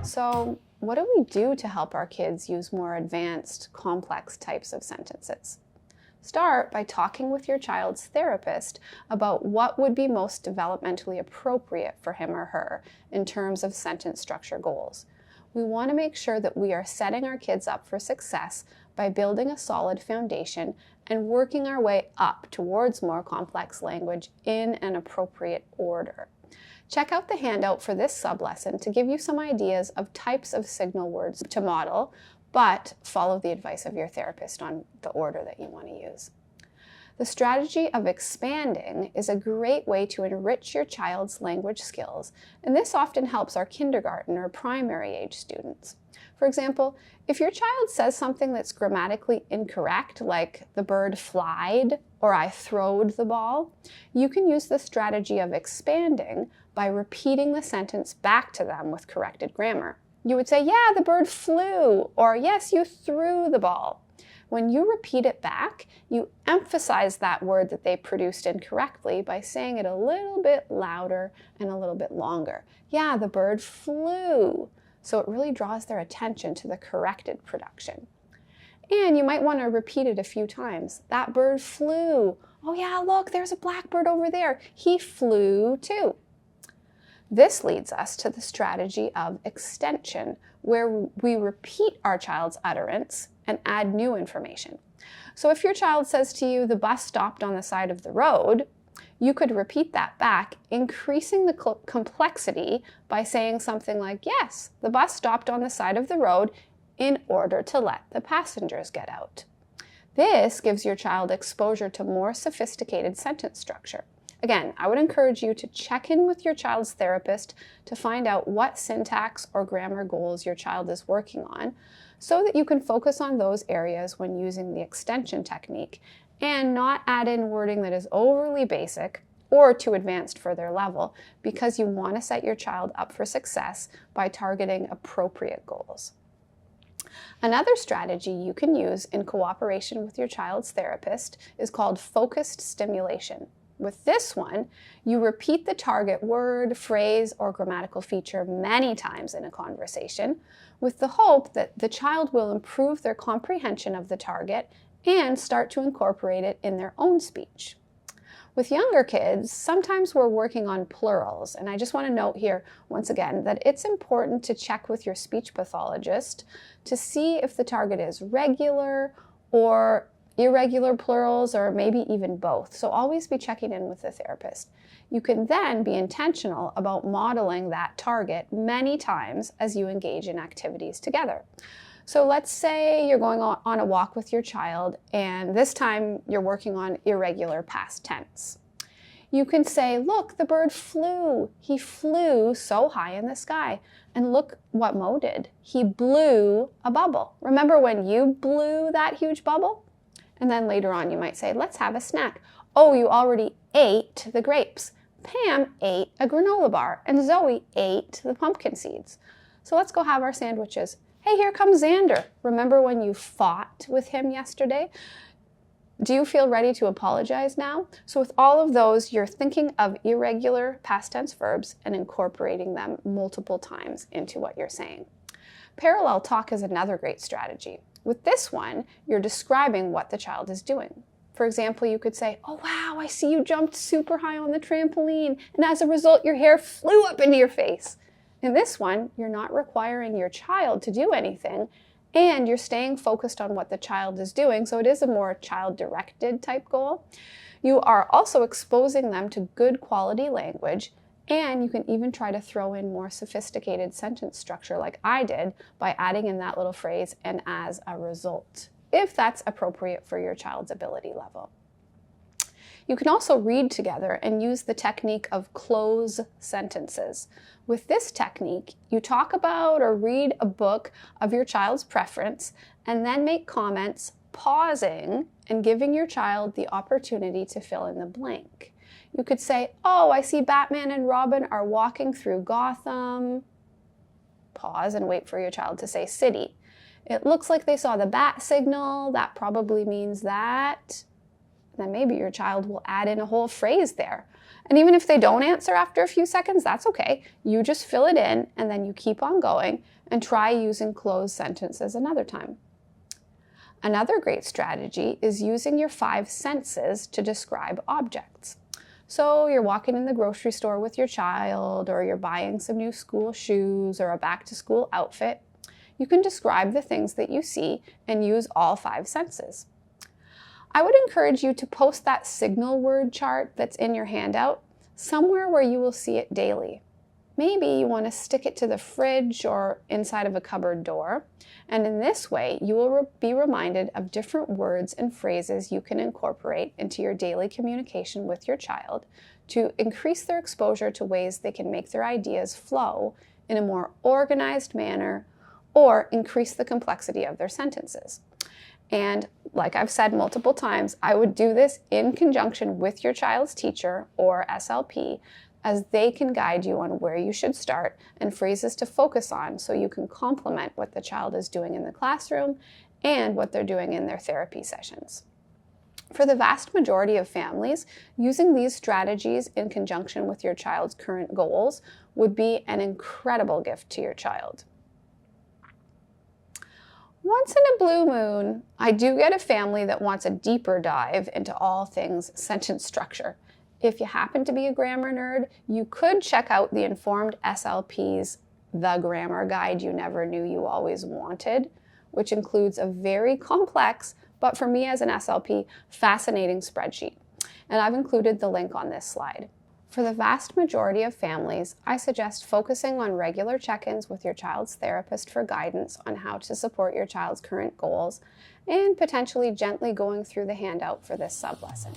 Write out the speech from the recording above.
So, what do we do to help our kids use more advanced, complex types of sentences? Start by talking with your child's therapist about what would be most developmentally appropriate for him or her in terms of sentence structure goals. We want to make sure that we are setting our kids up for success by building a solid foundation and working our way up towards more complex language in an appropriate order. Check out the handout for this sub-lesson to give you some ideas of types of signal words to model, but follow the advice of your therapist on the order that you want to use. The strategy of expanding is a great way to enrich your child's language skills, and this often helps our kindergarten or primary age students. For example, if your child says something that's grammatically incorrect, like the bird flied or I throwed the ball, you can use the strategy of expanding by repeating the sentence back to them with corrected grammar. You would say, yeah, the bird flew, or yes, you threw the ball. When you repeat it back, you emphasize that word that they produced incorrectly by saying it a little bit louder and a little bit longer. Yeah, the bird flew. So it really draws their attention to the corrected production. And you might want to repeat it a few times. That bird flew. Oh yeah, look, there's a blackbird over there. He flew too. This leads us to the strategy of extension, where we repeat our child's utterance and add new information. So if your child says to you, the bus stopped on the side of the road, you could repeat that back, increasing the complexity by saying something like, yes, the bus stopped on the side of the road in order to let the passengers get out. This gives your child exposure to more sophisticated sentence structure. Again, I would encourage you to check in with your child's therapist to find out what syntax or grammar goals your child is working on, so that you can focus on those areas when using the extension technique and not add in wording that is overly basic or too advanced for their level, because you want to set your child up for success by targeting appropriate goals. Another strategy you can use in cooperation with your child's therapist is called focused stimulation. With this one, you repeat the target word, phrase, or grammatical feature many times in a conversation, with the hope that the child will improve their comprehension of the target and start to incorporate it in their own speech. With younger kids, sometimes we're working on plurals, and I just want to note here once again that it's important to check with your speech pathologist to see if the target is regular or irregular plurals, or maybe even both. So always be checking in with the therapist. You can then be intentional about modeling that target many times as you engage in activities together. So let's say you're going on a walk with your child, and this time you're working on irregular past tense. You can say, look, the bird flew. He flew so high in the sky. And look what Mo did. He blew a bubble. Remember when you blew that huge bubble? And then later on you might say, let's have a snack. Oh, you already ate the grapes. Pam ate a granola bar, and Zoe ate the pumpkin seeds. So let's go have our sandwiches. Hey, here comes Xander. Remember when you fought with him yesterday? Do you feel ready to apologize now? So with all of those, you're thinking of irregular past tense verbs and incorporating them multiple times into what you're saying. Parallel talk is another great strategy. With this one, you're describing what the child is doing. For example, you could say, oh wow, I see you jumped super high on the trampoline, and as a result, your hair flew up into your face. In this one, you're not requiring your child to do anything, and you're staying focused on what the child is doing, so it is a more child-directed type goal. You are also exposing them to good quality language, and you can even try to throw in more sophisticated sentence structure like I did by adding in that little phrase, and as a result, if that's appropriate for your child's ability level. You can also read together and use the technique of cloze sentences. With this technique, you talk about or read a book of your child's preference and then make comments, pausing and giving your child the opportunity to fill in the blank. You could say, oh, I see Batman and Robin are walking through Gotham. Pause and wait for your child to say city. It looks like they saw the bat signal. That probably means that. Then maybe your child will add in a whole phrase there. And even if they don't answer after a few seconds, that's okay. You just fill it in and then you keep on going and try using closed sentences another time. Another great strategy is using your 5 senses to describe objects. So you're walking in the grocery store with your child, or you're buying some new school shoes or a back-to-school outfit. You can describe the things that you see and use all 5 senses. I would encourage you to post that signal word chart that's in your handout somewhere where you will see it daily. Maybe you want to stick it to the fridge or inside of a cupboard door. And in this way, you will be reminded of different words and phrases you can incorporate into your daily communication with your child to increase their exposure to ways they can make their ideas flow in a more organized manner or increase the complexity of their sentences. And like I've said multiple times, I would do this in conjunction with your child's teacher or SLP, as they can guide you on where you should start and phrases to focus on so you can complement what the child is doing in the classroom and what they're doing in their therapy sessions. For the vast majority of families, using these strategies in conjunction with your child's current goals would be an incredible gift to your child. Once in a blue moon, I do get a family that wants a deeper dive into all things sentence structure. If you happen to be a grammar nerd, you could check out the Informed SLP's The Grammar Guide You Never Knew You Always Wanted, which includes a very complex, but for me as an SLP, fascinating spreadsheet. And I've included the link on this slide. For the vast majority of families, I suggest focusing on regular check-ins with your child's therapist for guidance on how to support your child's current goals and potentially gently going through the handout for this sub-lesson.